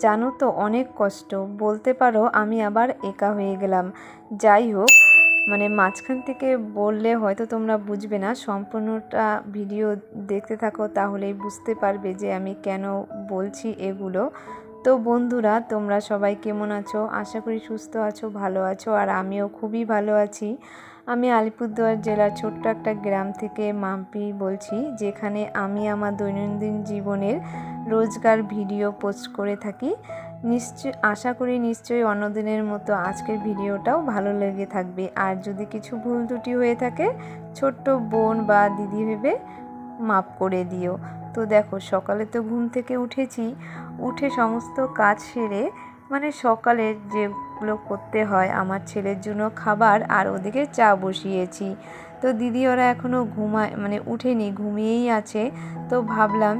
জানো তো অনেক কষ্ট, বলতে পারো আমি আবার একা হয়ে গেলাম। যাই হোক, মাঝখান থেকে বললে হয়তো তোমরা বুঝবে না, সম্পূর্ণটা ভিডিও দেখতে থাকো, তাহলেই বুঝতে পারবে যে আমি কেন বলছি এগুলো। তো বন্ধুরা, তোমরা সবাই কেমন আছো? আশা করি সুস্থ আছো, ভালো আছো, আর আমিও খুবই ভালো আছি। আমি আলিপুরদুয়ার জেলার ছোট্ট একটা গ্রাম থেকে মাম্পি বলছি, যেখানে আমি আমার দৈনন্দিন জীবনের রোজগার ভিডিও পোস্ট করে থাকি। আশা করি নিশ্চয়ই অন্যদিনের মতো আজকের ভিডিওটাও ভালো লেগে থাকবে। আর যদি কিছু ভুল ত্রুটি হয়ে থাকে, ছোট্ট বোন বা দিদি ভেবে মাপ করে দিও। তো দেখো, সকালে তো ঘুম থেকে উঠেছি, উঠে সমস্ত কাজ সেরে সকালে যেগুলো করতে হয় আমার ছেলের জন্য খাবার, আর ওদিকে চা বসিয়েছি। তো দিদি ওরা এখনও উঠেনি, ঘুমিয়েই আছে। তো ভাবলাম